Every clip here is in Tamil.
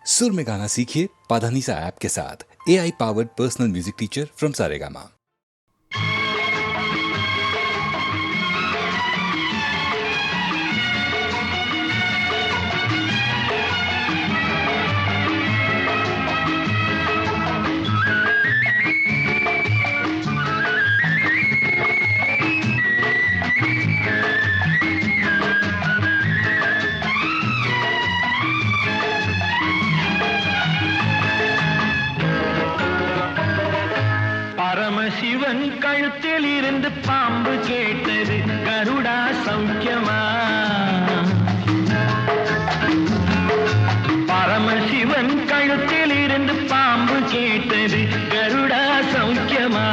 सुर में गाना सीखिए पाधानीसा ऐप के साथ। AI powered personal music teacher from Saregama. Paramasivan கழுத்தில் இருந்து பாம்பு கேட்டது, கருடா சௌக்கியமா? பரமசிவன் கழுத்தில் இருந்து பாம்பு கேட்டது, கருடா சௌக்கியமா?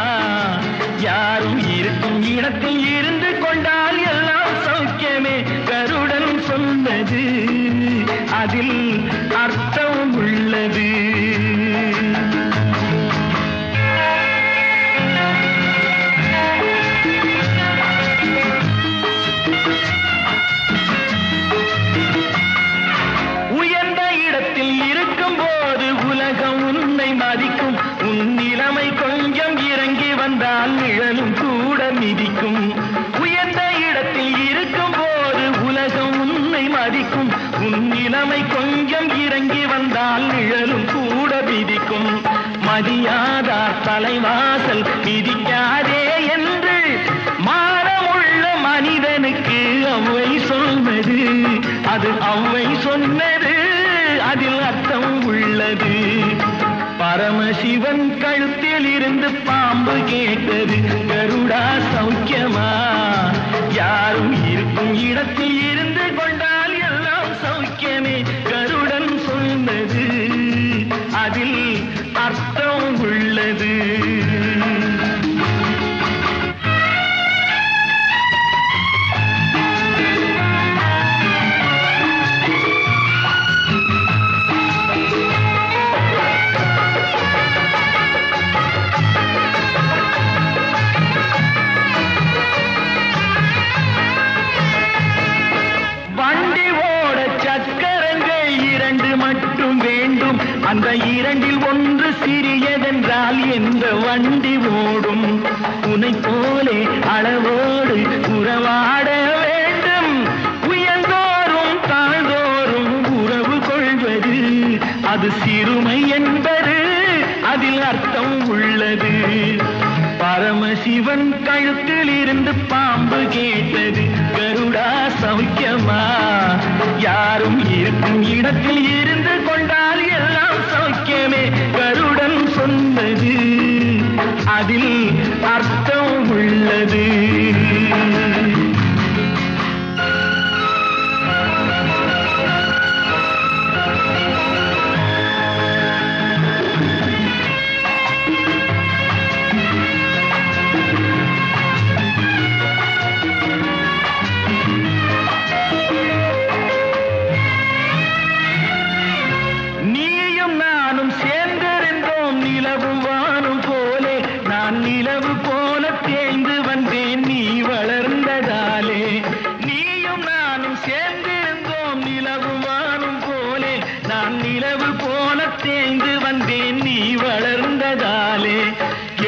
யாரும் இருக்கும் இடத்தில் இருந்து கொண்டால் எல்லாம் சௌக்கியமே, கருடன் சொன்னது அதில் அர்த்தம் உள்ளது. நிழலும் கூட மிதிக்கும். உயர்ந்த இடத்தில் இருக்கும் போது உலகம் உன்னை மதிக்கும். உன் நிலைமை கொஞ்சம் இறங்கி வந்தால் நிழலும் கூட மிதிக்கும். மதியாதார் தலைவாசல் மிதிக்காதே என்று மானமுள்ள மனிதனுக்கு அவ்வை சொன்னது, அது அவ்வை சொன்னது, அதில் அர்த்தம் உள்ளது. பரமசிவன் கழுத்தில் இருந்து பாம்பு கேட்டது, கருடா சௌக்கியமா? யாரும் இருக்கும் இடத்தில் இருந்து கொண்டால் எல்லாம் சௌக்கியமே, கருடன் சொன்னது அதில் அர்த்தம் உள்ளது. அந்த இரண்டில் ஒன்று சிறியதென்றால் எந்த வண்டி ஓடும்? உனை போலே அளவோடு உறவாட வேண்டும். உயர்ந்தோறும் தாழ்ந்தோறும் உறவு கொள்வது அது சிறுமை என்பது அதில் அர்த்தம் உள்ளது. பரமசிவன் கழுத்தில் இருந்து பாம்பு கேட்டது, கருடா சௌக்கியமா? யாரும் இருக்கும் இடத்தில் இருந்து கொண்டால் எல்லாம் சௌக்கியமே, கருடன் சொன்னது அதில் அர்த்தம் உள்ளது.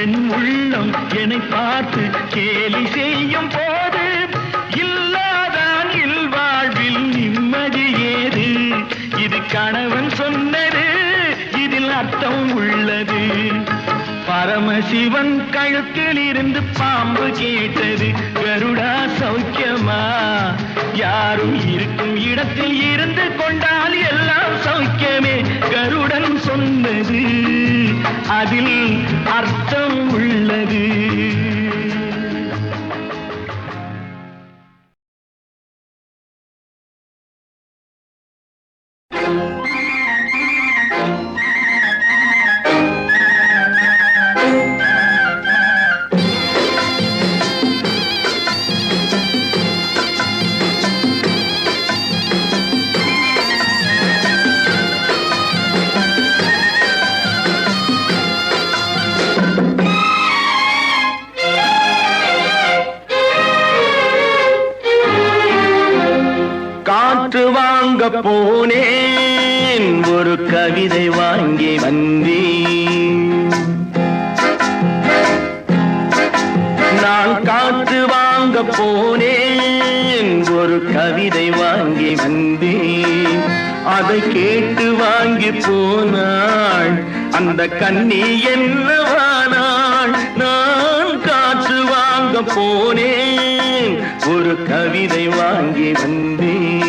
என் உள்ளம் என்னை பார்த்து கேலி செய்யும் போது இல்லாதான் இல்வாழ்வில் நிம்மதி ஏது? இது கணவன் சொன்னது, இதில் அர்த்தம் உள்ளது. பரமசிவன் கழுத்தில் இருந்து பாம்பு கேட்டது, கருடா சௌக்கியமா? யாரும் இருக்கும் இடத்தில் இருந்து கொண்டால் எல்லாம் சௌக்கியமே, கருடன் சொன்னது அதில் அர்த்தம் உள்ளது. கவிதை வாங்கி வந்தேன். நான் காற்று வாங்க போனேன், ஒரு கவிதை வாங்கி வந்தேன். அதை கேட்டு வாங்கி போனாள் அந்த கண்ணி என்னவானாள். நான் காற்று வாங்க போனேன், ஒரு கவிதை வாங்கி வந்தேன்.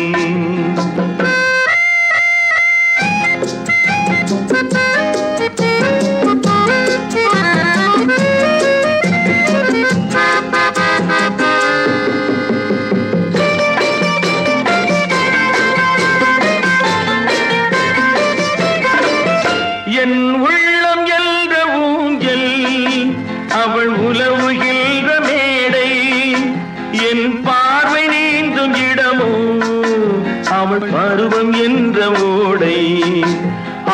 என் உள்ளம் என்ற ஊஞ்சல், அவள் உலவுகின்ற மேடை. என் பார்வை நீந்தும் இடமோ அவள் பருவம் என்ற ஓடை.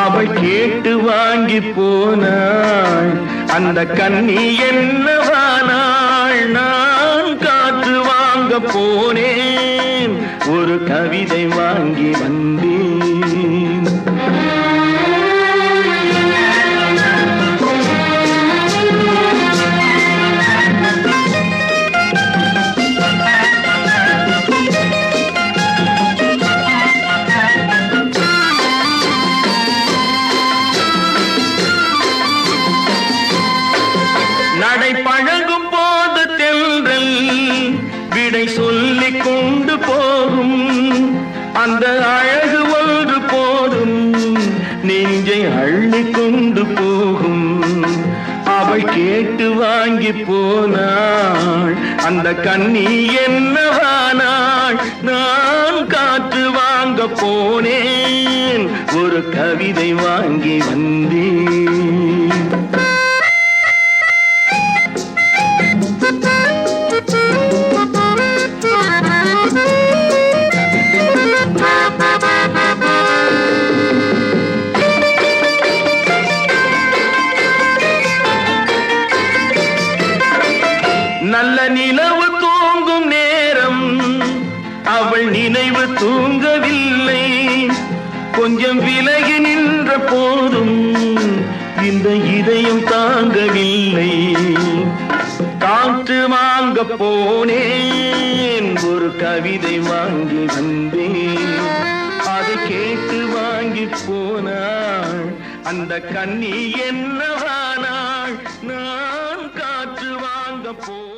அவள் கேட்டு வாங்கி போனாள் அந்த கண்ணி என்னவானாள். நான் காற்று வாங்க போனேன், ஒரு கவிதை வாங்கி வந்தேன். நடை பழகும் போது தென்றல் விடை சொல்லிக் கொண்டு போகும். அந்த அழகு ஒன்று போதும் நெஞ்சை அள்ளி கொண்டு போகும். அவள் கேட்டு வாங்கி போனாள் அந்த கண்ணி என்னவானாள். நான் காற்று வாங்க போனேன், ஒரு கவிதை வாங்கி வந்தேன். நல்ல நிலவு தூங்கும் நேரம் அவள் நினைவு தூங்கவில்லை. கொஞ்சம் விலகி நின்ற போதும் இந்த இதயம் தாங்கவில்லை. காற்று வாங்க போனேன், ஒரு கவிதை வாங்கி வந்தேன். அதை கேட்டு வாங்கி போனாள் அந்த கண்ணி என்னவானாள். நான் காற்று வாங்க போனேன்.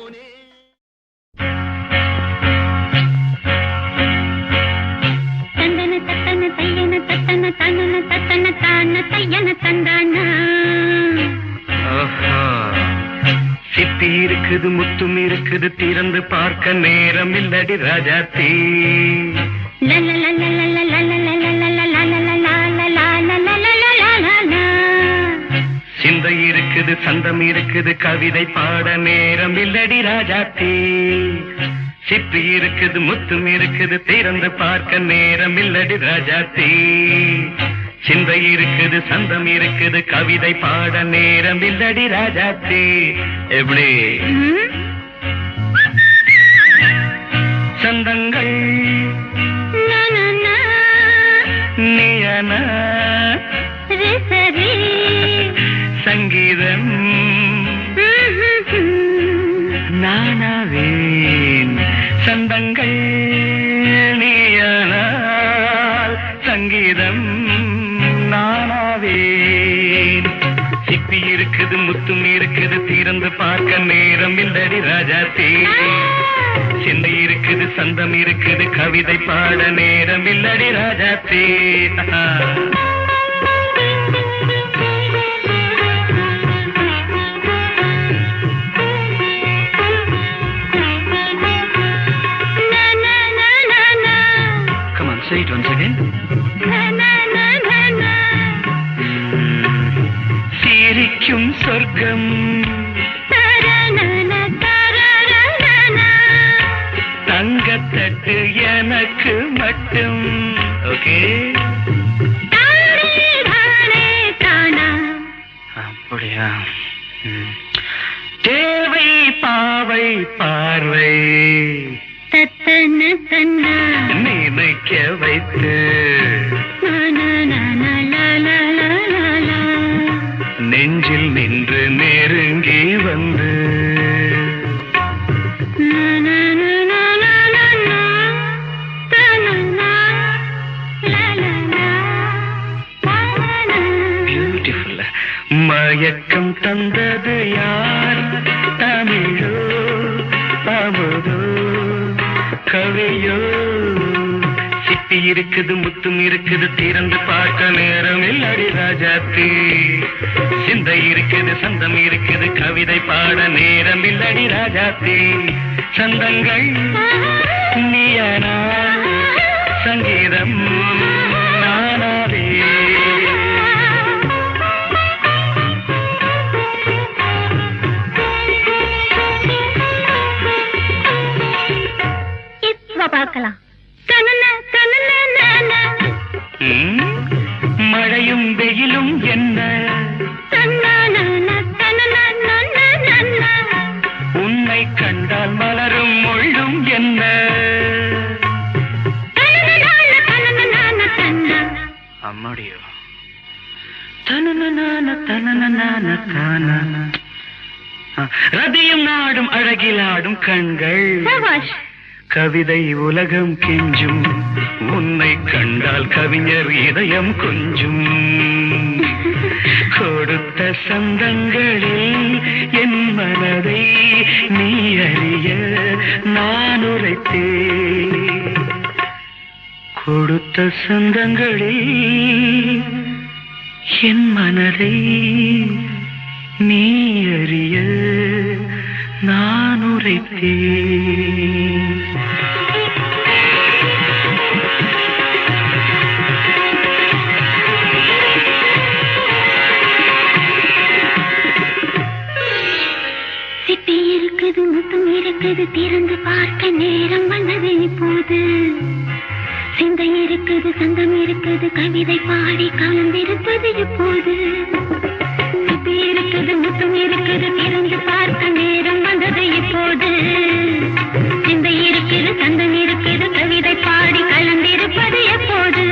சித்தி இருக்குது முத்தும் இருக்குது, திறந்து பார்க்க நேரம் இல்லடி ராஜாத்தி. சிந்தை இருக்குது சந்தம் இருக்குது, கவிதை பாட நேரம் இல்லடி ராஜாத்தி. சிப்பி இருக்குது முத்தும் இருக்குது, திறந்து பார்க்க நேரம் இல்லடி ராஜாத்தி. சிந்தை இருக்குது சந்தம் இருக்குது, கவிதை பாட நேரம் இல்லடி ராஜாத்தி. எப்படி சந்தங்கள் நீயன சங்கீதம் நானாவேன். சந்தங்கள் நீயனால் சங்கீதம் நானாவேன். சிப்பி இருக்குது முத்தும் இருக்குது, திறந்து பார்க்க நேரம் இல்லடி ராஜாத்தி. சிந்தை இருக்குது சந்தம் இருக்குது, கவிதை பாட நேரம் இல்லடி Rajathi. Come on, say it once again. சிரிக்கும் சொர்க்கம் தங்கத்தட்டு எனக்கு மட்டும். ஓகே அப்படியா? தேவை பாவை பார்வை நினைக்க வைத்து நெஞ்சில் நின்று நெருங்கி வந்து பியூட்டிஃபுல். மயக்கம் தந்தது யார்? தமிழோ அமுதோ கவியோ? சிப்பி இருக்குது முத்தும் இருக்குது திறந்து பார்க்க நேரம் இல்லடி ராஜாத்தி. சிந்தை இருக்குது சந்தம் இருக்குது கவிதை பாட நேரம் இல்லடி ராஜாத்தி. சந்தங்கள் நீயானா சங்கீதம் நானாவே. பார்க்கலாம். மழையும் வெயிலும் என்ன உன்னை கண்டால் மலரும் முள்ளும் என்ன? அம்மாடியோ ரதியும் நாடும் அழகிலாடும் கண்கள் கவிதை உலகம் கெஞ்சும். உன்னை கண்டால் கவிஞர் இதயம் கொஞ்சும். கொடுத்த சந்தங்களில் என் மனதை நீ அறிய நான் உரைத்தேன். கொடுத்த சந்தங்களில் என் மனதை நீ அறிய நான் உரைத்தேன். சிப்பி இருக்குது முத்தம் இருக்குது திறந்து பார்க்க நேரம் வந்தது இப்போது. சிந்தை இருக்குது சந்தம் இருக்குது கவிதை பாடி கலந்திருப்பது இப்போது. சிப்பி இருக்குது முத்தம் இருக்குது திறந்து பார்க்க நேரம் வந்தது இப்போது. சிந்தை இருக்குது சந்தம் இருக்குது கவிதை பாடி கலந்திருப்பது எப்போது.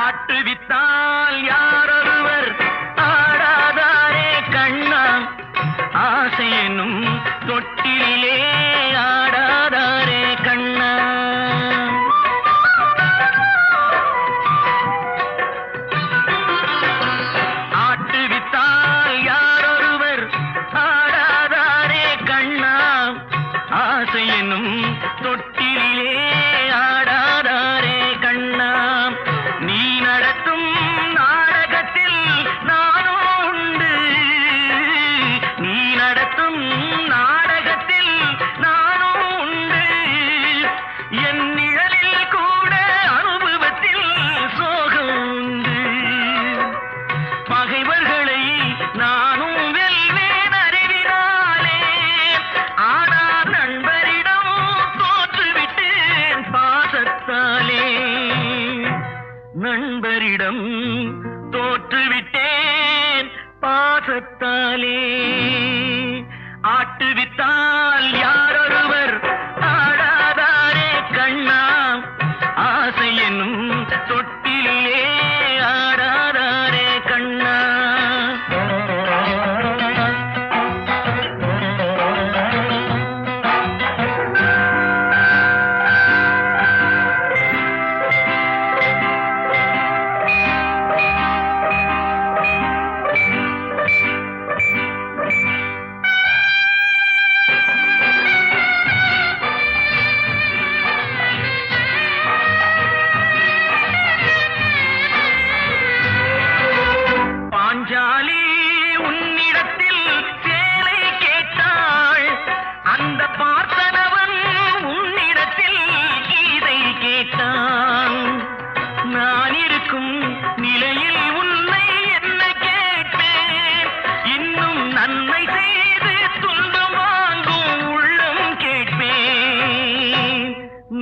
ஆட்டுவித்தால் யாரொருவர் ஆடாதாரே கண்ணா. ஆசையெனும் தொட்டிலே ஆடாதாரே கண்ணா. ஆட்டுவித்தால் யாரொருவர் ஆடாதாரே கண்ணா. ஆசையெனும் தொட்டிலே ஆடாதாரே கண்ணா. நீ நடத்தும் நாடகத்தில் நானும் உண்டு. நீ நடத்தும் நாடகத்தில் நானும் உண்டு. என் நிழலில் கூட அனுபவத்தில் சோகம் உண்டு. பகைவர்களை நானும் வெல்வேன் அறிவினாலே. ஆனால் நண்பரிடம் தோற்றுவிட்டேன் பாசத்தாலே. நண்பரிடம் தோற்றுவிட்டேன் பாசத்தாலே. ஆட்டுவித்தால் யாரொருவர் ஆடாதாரே கண்ணா. ஆசை என்னும் தொட்டிலே ஆடாதாரே கண்ணா.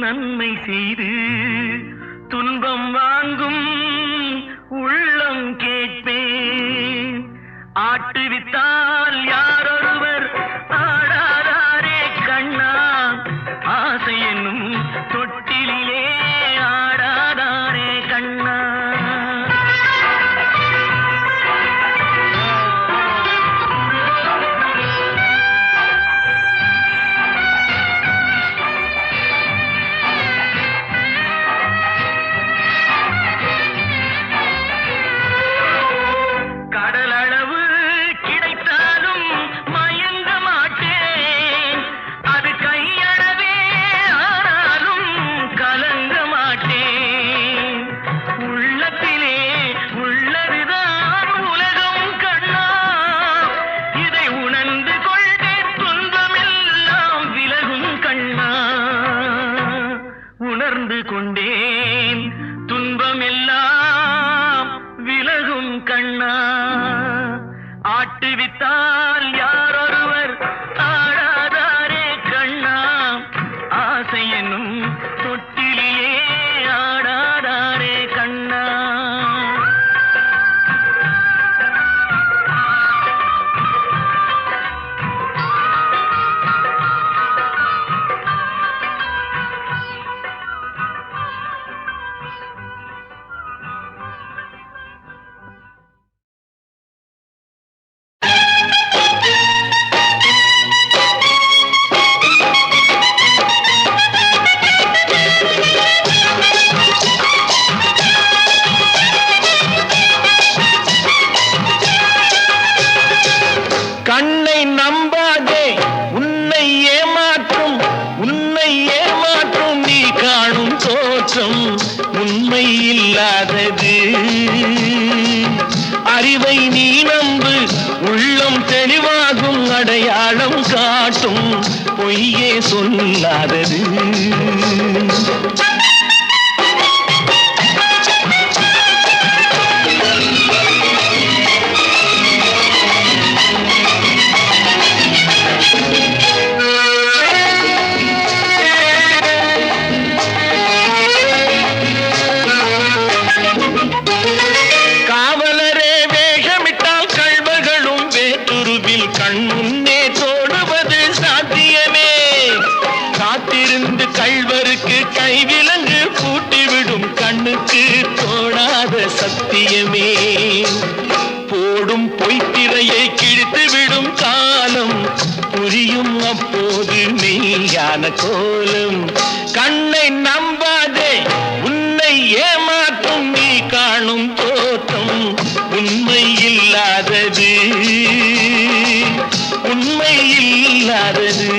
நன்மை செய்து துன்பம் வாங்கும் உள்ளம் கேட்பேன். ஆட்டுவித்தால் யாரொருவர் ஆடாதாரே கண்ணா, ஆசை என்னும் தொட்டிலே ஆடாதாரே கண்ணா. கொண்டேன் துன்பமெல்லாம் விலகும் கண்ணா. ஆட்டுவித்தால் யாரொருவர் ஆடாதாரே கண்ணா, ஆசை என்னும் தொட்டிலே ஆடாதாரே கண்ணா. உண்மை இல்லாதது அறிவை நீ நம்பு, உள்ளம் தெளிவாகும், அடையாளம் காட்டும், பொய்யே சொல்லாதது. கைவிலங்கு பூட்டிவிடும் கண்ணுக்கு தோணாத சத்தியமே. போடும் பொய்த்திரையை கிழித்துவிடும் காலம் புரியும் அப்போது மெய்யான கோலம். கண்ணை நம்பாதே, உன்னை ஏமாற்றும் நீ காணும் தோற்றம் உண்மை இல்லாதது, உண்மை இல்லாதது.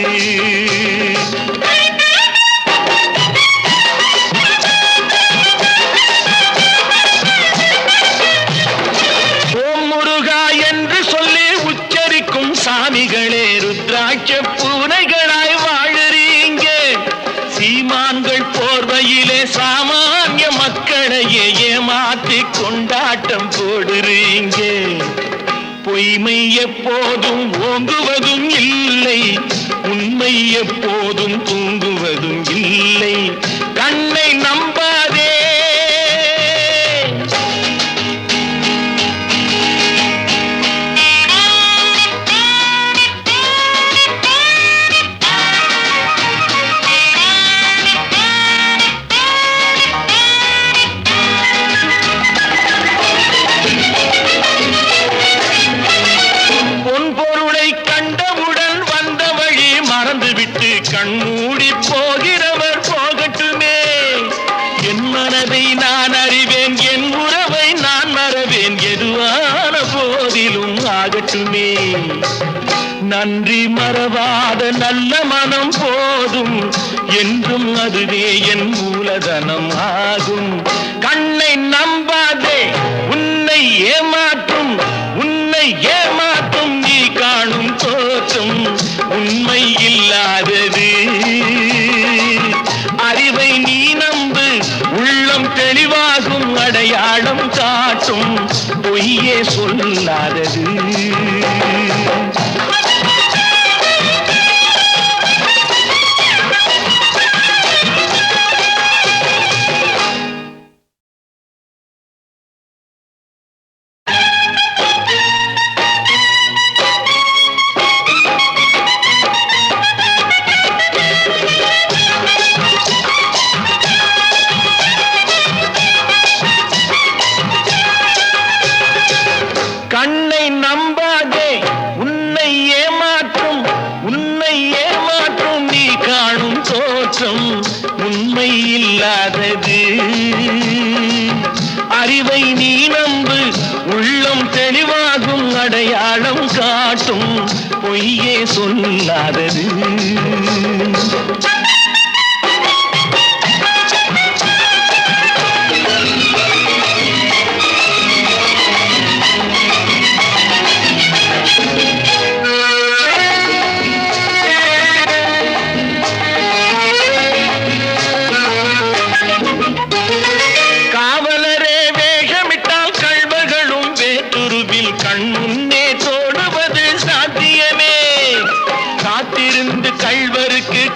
சாமிகளே ருத்ராட்ச பூனைகளாய் வாழறீங்க, சீமான்கள் போர்வையிலே சாமானிய மக்களையே ஏமாற்றி கொண்டாட்டம் போடுறீங்க. பொய்மை எப்போதும் ஓங்குவதும் இல்லை, உண்மை எப்போதும் தூங்குவதும் இல்லை. கண்ணை நம்பாதே, கண்மூடி போகிறவர் போகட்டுமே. என் மனதை நான் அறிவேன், என் உறவை நான் மறவேன், எதுவான போதிலும் ஆகட்டுமே. நன்றி மறவாத நல்ல மனம் போதும், என்றும் அதுவே என் மூலதனம் ஆகும். கண்ணை நம்பாதே, உன்னை ஏமாற்றும், உன்னை ஏமாற்றும் நீ காணும் தோற்றம் உண்மை இல்லாதது. அறிவை நீ நம்பு, உள்ளம் தெளிவாகும், அடையாளம் காட்டும், பொய்யே சொல்லாதது. இல்லாதது. அறிவை நீ நம்பு, உள்ளம் தெளிவாகும், அடையாளம் காட்டும், பொய்யே சொல்லாதது.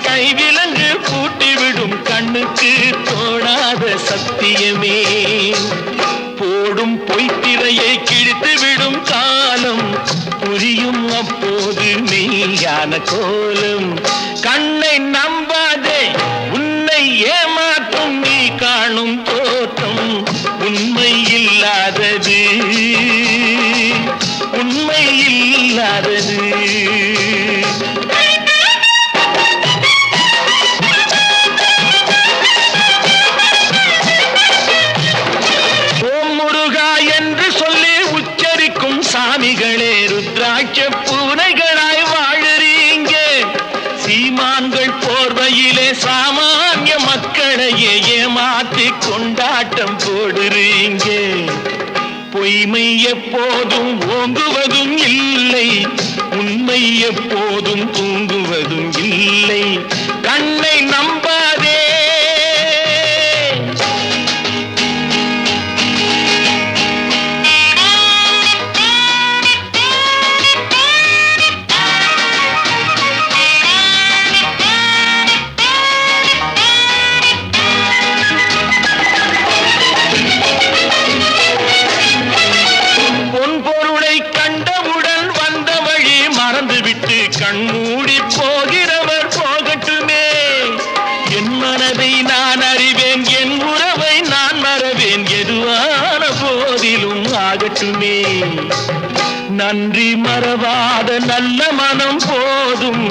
கைவிலங்கு பூட்டிவிடும் கண்ணுக்கு தோணாத சத்தியமே. போடும் பொய்த்திரையை கிழித்துவிடும் காலம் புரியும் அப்போது மெய்யான கோலம். கண்ணை நம்பாதே, உன்னை ஏமாற்றும் நீ காணும் தோற்றம் உண்மை இல்லாதது, உண்மை இல்லாதது. சாமிகளே ருத்ராட்ச பூனைகளாய் வாழறீங்க. சீமான்கள் போர்வையிலே சாமானிய மக்களையே ஏமாற்றி கொண்டாட்டம் போடுறீங்க. பொய்மை எப்போதும் ஓங்குவதும் இல்லை, உண்மை எப்போதும் தூங்குவதும் இல்லை. கண்ணை நம்பாதே. கண்மூடி போகிறவர் போகட்டுமே. என் மனதை நான் அறிவேன், என் உறவை நான் மறவேன், எதுவான போதிலும் ஆகட்டுமே. நன்றி மறவாத நல்ல மனம் போதும்,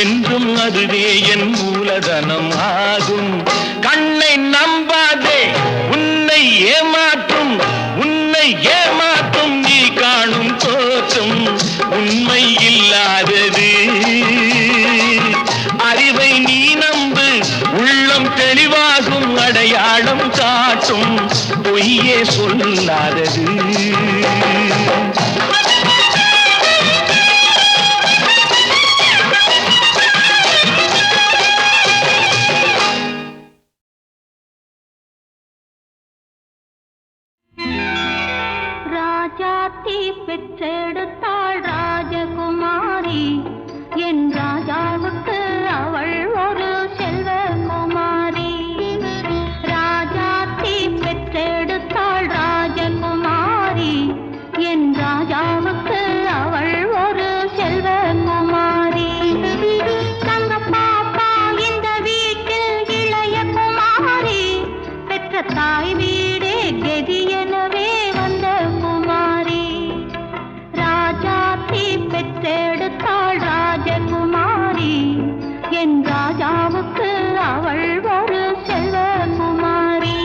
என்றும் அதுவே என் மூலதனம் ஆகும். கண்ணை நம்பாதே, உன்னை ஏமாற்றும், உன்னை ஏமாற்றும் நீ காணும் தோற்றம் உண்மை இல்லாதது. அறிவை நீ நம்பு, உள்ளம் தெளிவாகும், அடையாளம் காட்டும், பொய்யே சொல்லாதது. ராஜாத்தி பெற்றெடுத்தாள் ராஜகுமாரி, என் ராஜாவுக்கு அவள் ஒரு செல்வகுமாரி. ராஜாத்தி பெற்றெடுத்தாள் ராஜகுமாரி, என் ராஜாவுக்கு அவள் ஒரு செல்வகுமாரி. தங்க பாப்பா இந்த வீட்டில் இளைய குமாரி, பெற்ற தாய் வீடே கெதி எனவே வந்த குமாரி. ராஜாத்தி பெற்றெடுத்தாள் ராஜகுமாரி, என் ராஜாவுக்கு அவள் ஒரு செல்வகுமாரி.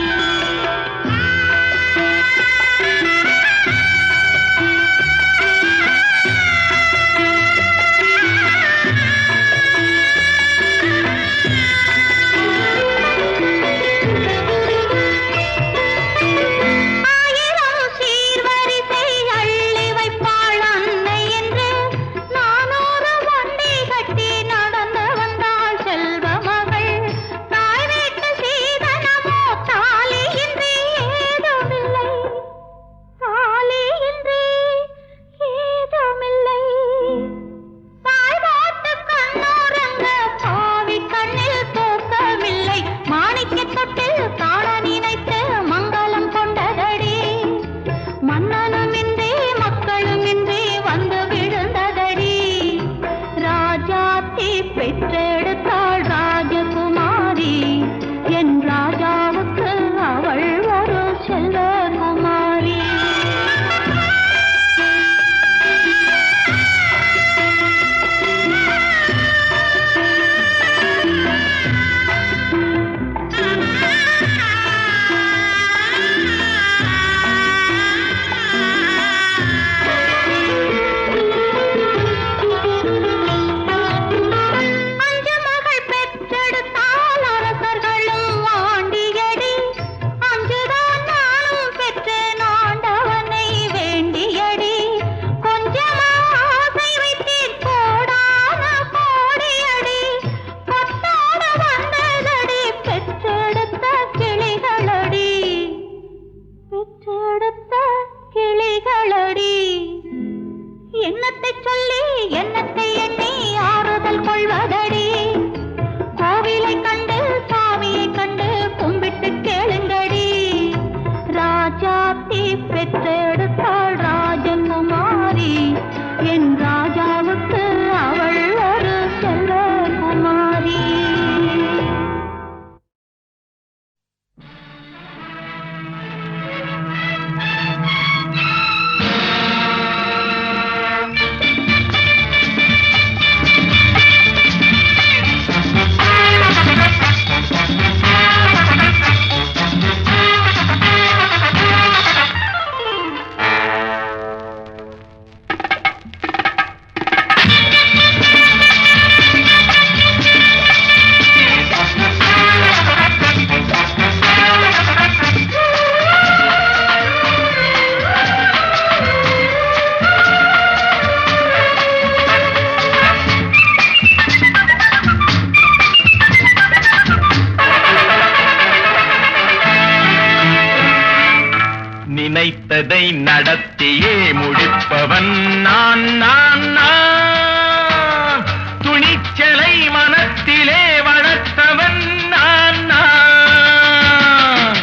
பெற்றெடுத்தாள் ராஜகுமாரி, என் ராஜாவுக்கு அவள் ஒரு செல்வகுமாரி. நினைத்ததை நடத்தியே முடிப்பவன் நான் நான் நான். துணிச்சலை மனத்திலே வளர்த்தவன் நான் நான்.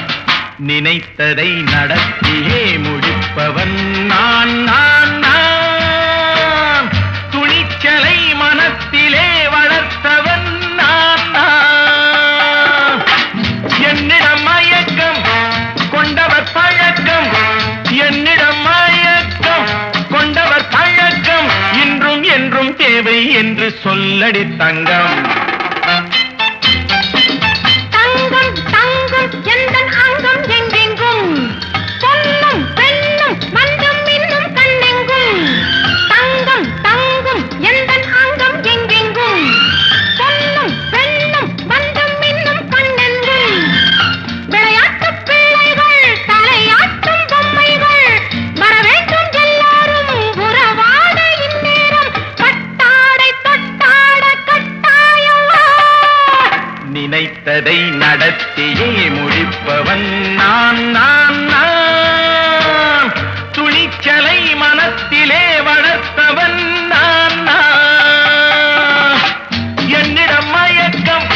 நினைத்ததை நடத்தியே முடிப்பவன் நான் நான் நான். துணிச்சலை மனத்திலே வளர்த்தவன் நான் நான். என்னிடம் மயக்கம் கொண்டவர் பழக்கம், என்னிடம் மயக்கம் கொண்டவர் பழக்கம், இன்றும் என்றும் தேவை என்று சொல்லடி தங்கம். தங்கம் தங்கம் எந்தன் அங்கம் எங்கெங்கும், பொன்னும் பெண்ணும் மண்டும் இன்னும் கண்ணெங்கும். தங்கம் தங்கம் எந்தன் அங்கம் எங்கெங்கும், பொன்னும் பெண்ணும் மண்டும் இன்னும் கண்ணெங்கும். விளையாட்டு பிள்ளைகள் தலையாட்டும் பொம்மைகள், வர வேண்டும் எல்லாரும் உறவாட இந்நேரம், கட்டாடை தொட்டாட கட்டாயமா. நினைத்ததை நடத்தியே முடிப்பவன் நான் நான் நான். துணிச்சலை மனத்திலே வளர்த்தவன் நான் நான். என்னிடம் மயக்கம்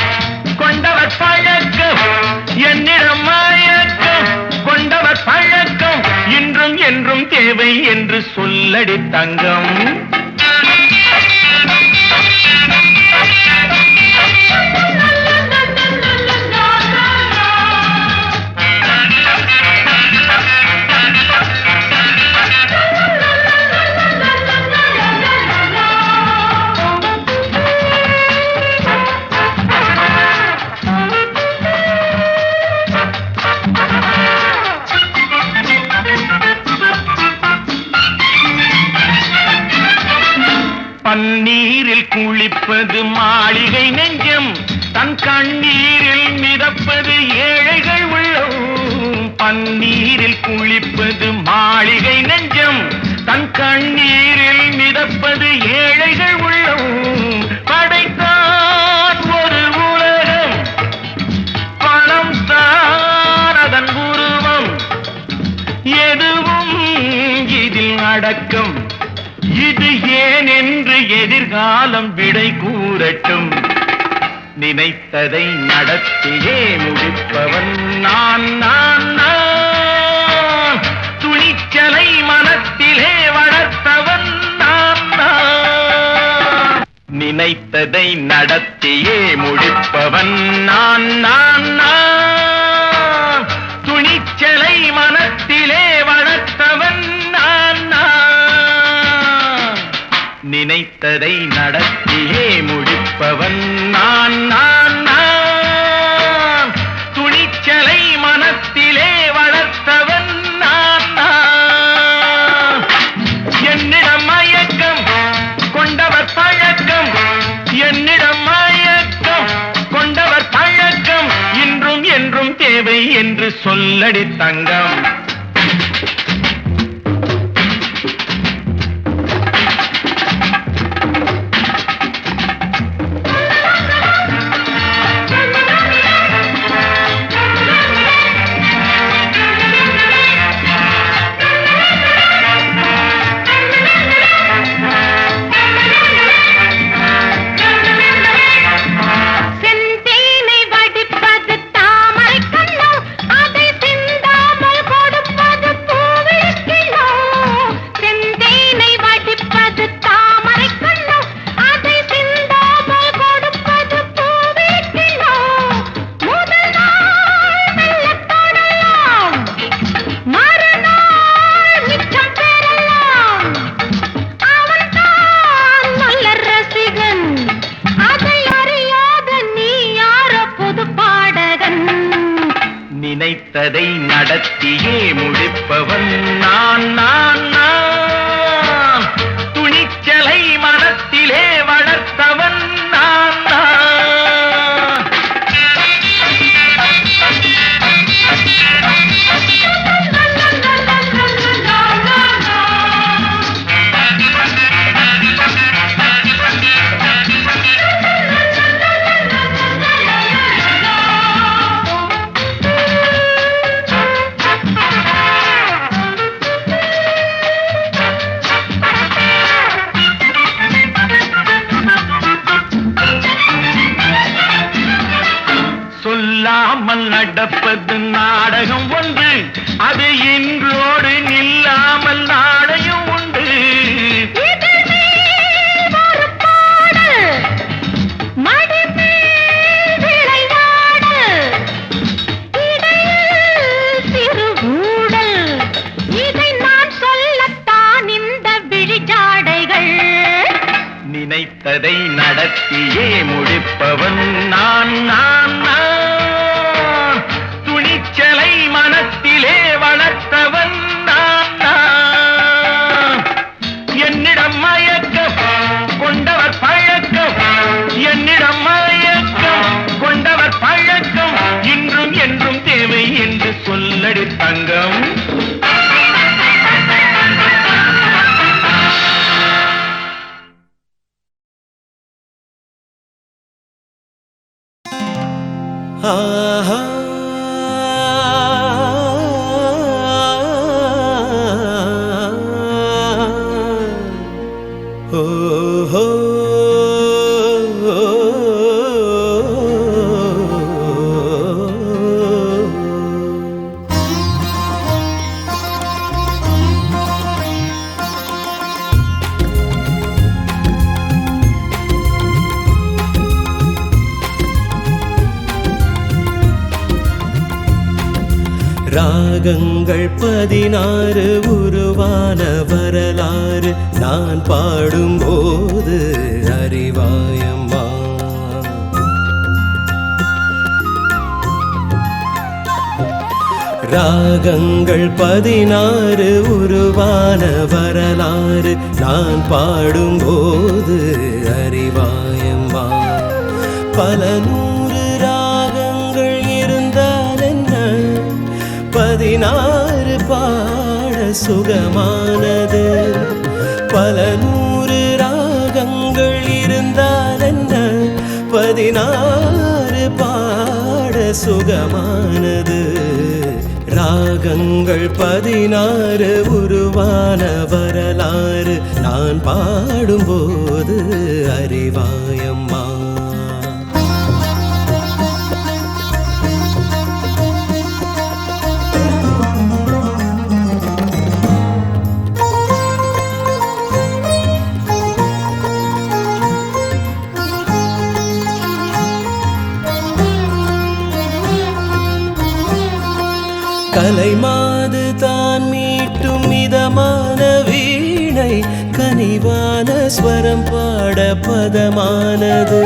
கொண்டவர் பழக்கம், என்னிடம் மயக்கம் கொண்டவர் பழக்கம், இன்றும் என்றும் தேவை என்று சொல்லடி தங்கம். பன்னீரில் குளிப்பது மாளிகை நெஞ்சம், தன் கண்ணீரில் மிதப்பது ஏழைகள் உள்ளம். பன்னீரில் குளிப்பது மாளிகை நெஞ்சம், தன் கண்ணீரில் மிதப்பது ஏழைகள் உள்ளம். படைத்தான் ஒரு உலகம், பணம் தான் அதன் உருவம், எதுவும் இதில் அடக்கம். இது ஏன் என்று எதிர்காலம் விடை கூறட்டும். நினைத்ததை நடத்தியே முடிப்பவன் நான் நான் நான். துணிச்சலை மனத்திலே வளர்த்தவன் நான் நான். நினைத்ததை நடத்தியே முடிப்பவன் நான் நான் நான். துணிச்சலை மனத்திலே வளர்த்தவன் நான் நான். நினைத்ததை நடத்தியே முடிப்பவன் நான் நான் நான். துணிச்சலை மனத்திலே வளர்த்தவன் நான் நான். என்னிடம் மயக்கம் கொண்டவர் பழக்கம், என்னிடம் மயக்கம் கொண்டவர் பழக்கம், இன்றும் என்றும் தேவை என்று சொல்லடி தங்கம். செந்தேனை வடிப்பது தாமரை கண்ணோ, அதை சிந்தாமல் கொடுப்பது பூவிழிக்கிழோ. செந்தேனை வடிப்பது தாமரை கண்ணோ, அதை சிந்தாமல் கொடுப்பது பூவிழிக்கிழோ. முதல் நாள் மெல்லத் தொடலாம், மறுநாள் மிச்சம் பெறலாம். அவன்தான் நல்ல ரசிகன், அதை அறியாத நீ யாரோ புது பாடகன். நினைத்ததை நடத்தியே முடிப்பவன் நான் நான் நான். துணிச்சலை மனத்திலே வளர்த்தவன் நான் நான். நடப்பது நாடகம் ஒன்று, அது இன்றோடு நில்லாமல் நாளையும் உண்டு. நினைத்ததை நடத்தியே முடிப்பவன் நான் நான் நான். துணிச்சலை மனத்திலே வளர்த்தவன் நான் நான். என்னிடம் மயக்கம் கொண்டவர் பழக்கம், என்னிடம் மயக்கம் கொண்டவர் பழக்கம், இன்றும் என்றும் தேவை என்று சொல்லடி தங்கம். ஆஹா ஓஹோ ராகங்கள் 16 உருவான வரலாறு நான் பாடும்போது அறிவாயம்மா. ராகங்கள் 16 உருவான வரலாறு நான் பாடும்போது அறிவாயம்மா. பல 100 ராகங்கள் இருந்தால் என்ன, 16 பாட சுகமானது. பல 100 ராகங்கள் இருந்தால் என்ன, 16 பாட சுகமானது. ராகங்கள் 16 உருவான வரலாறு நான் பாடும்போது அறிவாயம்மா. கலைமாது தான் மீட்டும் மிதமான வீணை, கனிவான ஸ்வரம் பாட பதமானது.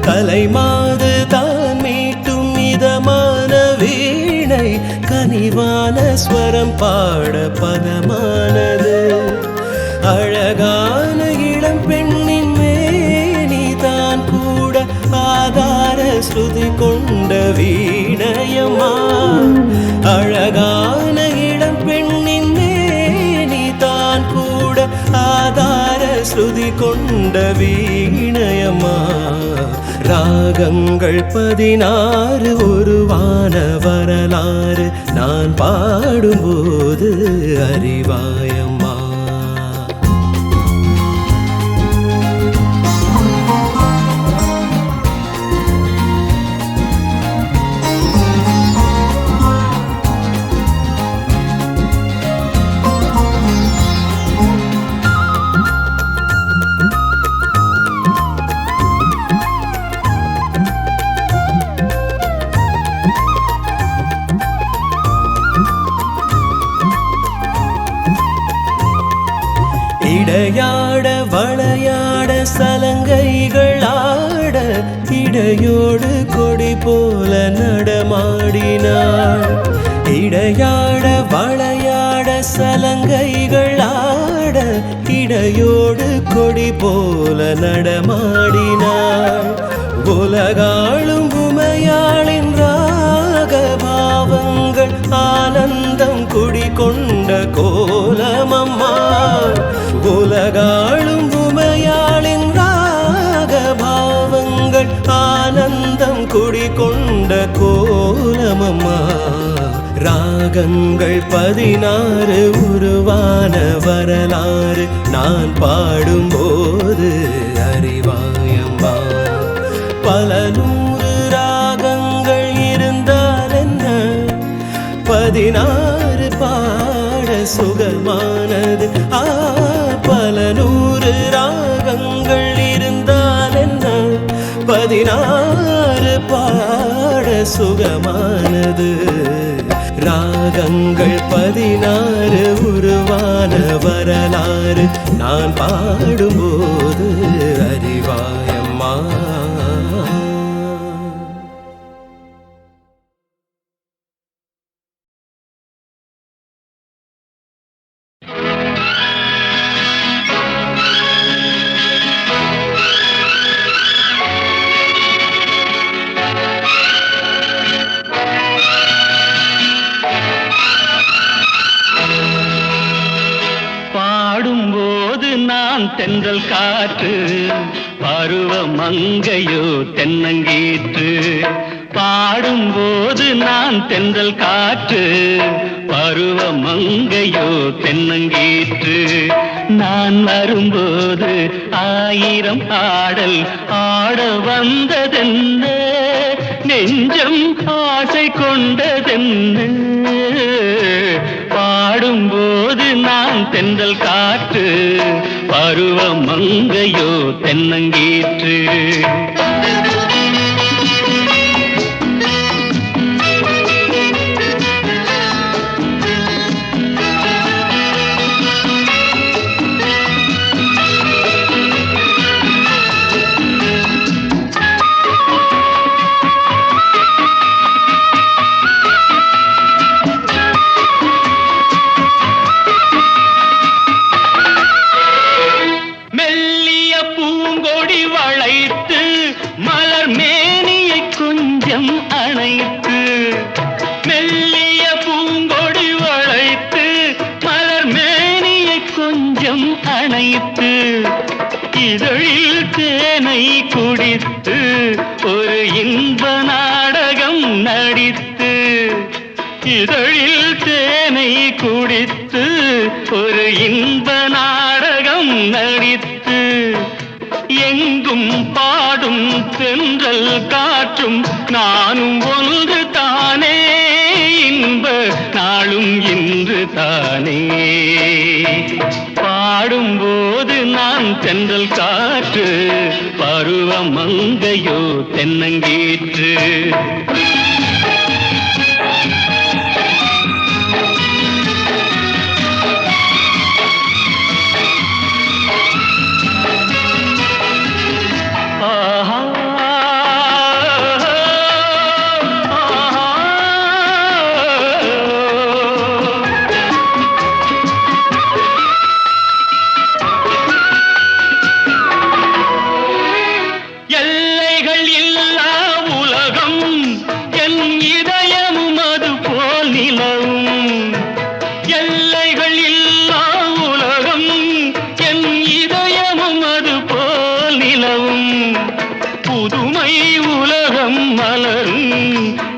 கலைமாது தான் மீட்டும் மிதமான வீணை, கனிவான ஸ்வரம் பாட பதமானது. அழகான இளம் பெண்ணின் மேனி தான் கூட ஆதார ஸ்ருதி கொண்ட வீணையம்மா. அழகான இளம் பெண்ணின் மேனி தான் கூட ஆதார ஸ்ருதி கொண்ட வீணையம்மா. ராகங்கள் 16 உருவான வரலாறு நான் பாடும்போது அறிவாயம்மா. இடையாட வளையாட சலங்கைகள் ஆட, இடையோடு கொடி போல நடமாடினாள். இடையாட வளையாட சலங்கைகள் ஆட, இடையோடு கொடி போல நடமாடினாள். உலகாளும் உமையாளின் ராகபாவங்கள் ஆனந்தம் குடிகொண்ட கோலமம்மா. உலகாளும் உமையாளின் ராகபாவங்கள் ஆனந்தம் குடிகொண்ட கோலமம்மா. ராகங்கள் 16 உருவான வரலாறு நான் பாடும்போது அறிவாயம்மா. பல 100 ராகங்கள் இருந்தால் 16 பாட சுகமானது பல 100 ராகங்கள் இருந்தால் என்ன 16 பாட சுகமானது ராகங்கள் 16 உருவான வரலாறு நான் பாடும்போது அறிவாயம்மா பாடும்போது நான் தென்றல் காற்று பருவ மங்கையோ தென்னங்கீற்று பாடும்போது நான் தென்றல் காற்று பருவ மங்கையோ தென்னங்கீற்று நான் வரும்போது 1000 ஆடல் ஆட வந்ததென்ன நெஞ்சம் ஆசை கொண்டதென்ன பாடும்போது நான் தென்றல் காற்று பருவ மங்கையோ தென்னங்கீற்று அணைத்து இதழில் தேனை குடித்து ஒரு இன்ப நாடகம் நடித்து இதழில் தேனை குடித்து ஒரு இன்ப நாடகம் நடித்து எங்கும் பாடும் தென்றல் காற்றும் நானும் ஒன்று தானே இன்ப நாளும் இன்று தானே பாடும்போது நான் தென்றல் காற்று பருவ மங்கையோ தென்னங்கீற்று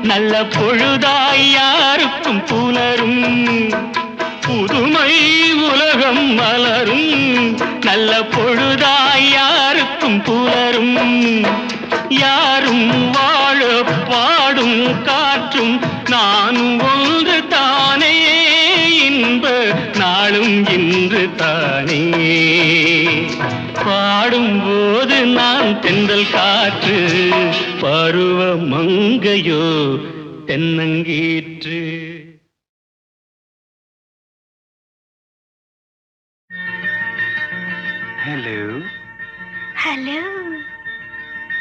நல்ல பொழுதாய் யாருக்கும் புலரும் புதுமை உலகம் மலரும் நல்ல பொழுதாய் யாருக்கும் புலரும் யாரும் வாழ பாடும் காற்றும் நானும் ஒன்று தானே இன்ப நாளும் இன்று தானே பாடும்போது நான் தென்றல் காற்று பருவ மங்கையோ தென்னங்கீற்று Hello. Hello.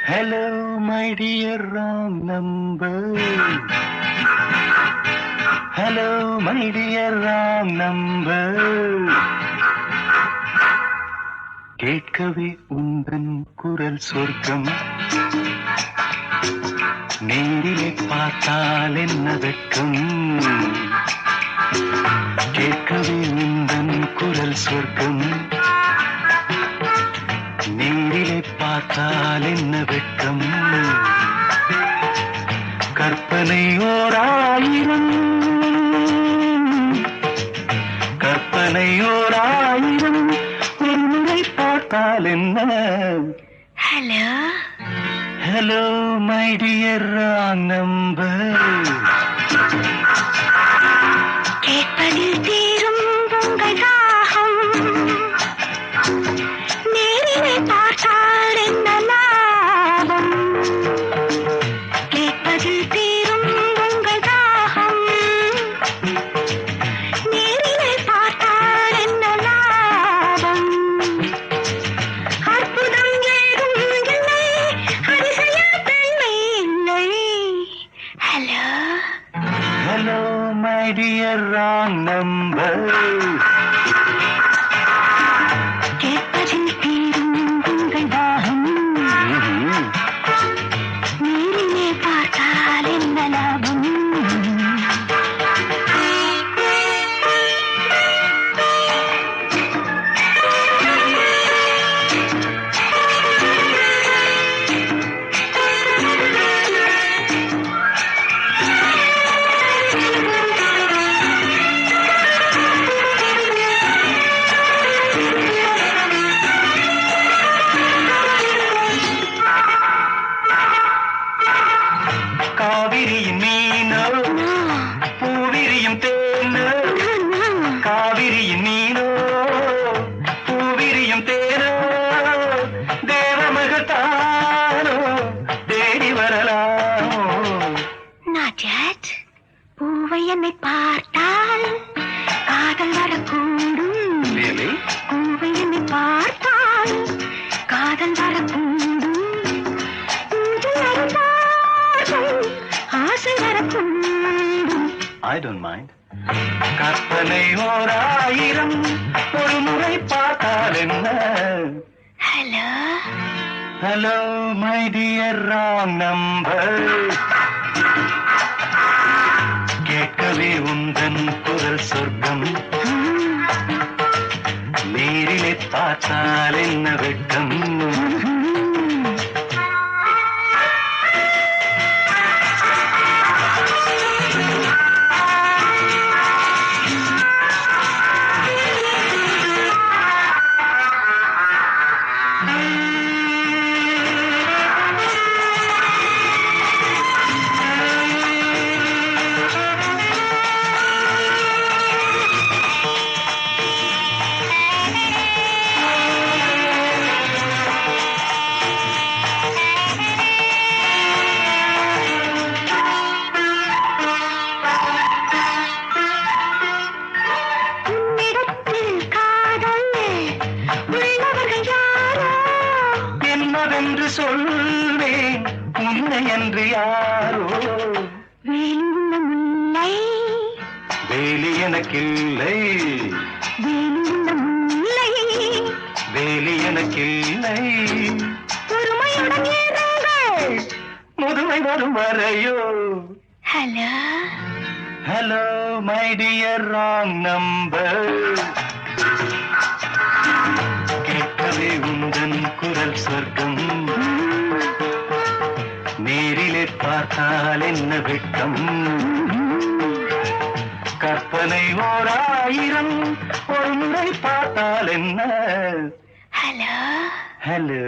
Hello, my dear wrong number. Hello, my dear wrong number. கேட்கவே உந்தன் குரல் சொர்க்கம் நேரிலே பார்த்தால் என்ன வெட்கம் கேட்கவே உந்தன் குரல் சொர்க்கம் நேரிலே பார்த்தால் என்ன வெட்கம் கற்பனை ஓராயிரம் கற்பனை ஓராயிரம் ஒரு முறை பார்த்தால் என்ன Hello. Hello, my dear wrong number. கேட்பதில் தீரும் உங்கள் தாகம் நேரிலே பார்த்தால் என்ன லாபம் கேட்பதில் தீரும் உங்கள் தாகம் நேரிலே பார்த்தால் என்ன லாபம் அற்புதம் ஏதும் இல்லை அதிசய பெண்மை இல்லை hello hello my dear wrong number கேட்பதில் தீரும் உங்கள் தாகம் நேரிலே பார்த்தால் என்ன லாபம் காவிரியின் மீனோ பூவிரியும் தேனோ காவிரியின் மீனோ பூவிரியும் தேனோ தேவமகத்தானோ தேடி வரலாமோ நாஜத் பூவை என்னை பார்த்தால் காதல் வரக்கூடும் Really? பூவை என்னை பார்த்தால் காதல் வரக்கூடும் பூஜை அறிந்தார்கள் ஆசை வரக்கூடும் I don't mind. கற்பனை ஓர் ஆயிரம் ஒரு முறை பார்த்தால் என்ன hello hello my dear wrong number கேட்கவே உந்தன் குரல் சொர்க்கம் நேரிலே பார்த்தால் என்ன வெட்கம் உன்னிடத்தில் காதல் உள்ளவர்கள் யாரோ என்னவென்று சொல்வேன் உன்னை என்று யாரோ வேலுள்ள முல்லை வேலி எனக்கில்லை வேலுள்ள முல்லை வேலி எனக்கில்லை பொறுமையுடன் இருங்கள் முதுமை வரும் வரையோ hello hello my dear wrong number கேட்கவே உந்தன் குரல் சொர்க்கம் நேரிலே பார்த்தால் என்ன வெட்கம் கற்பனை ஓர் ஆயிரம் ஒரு முறை பார்த்தால் என்ன ஹலோ ஹலோ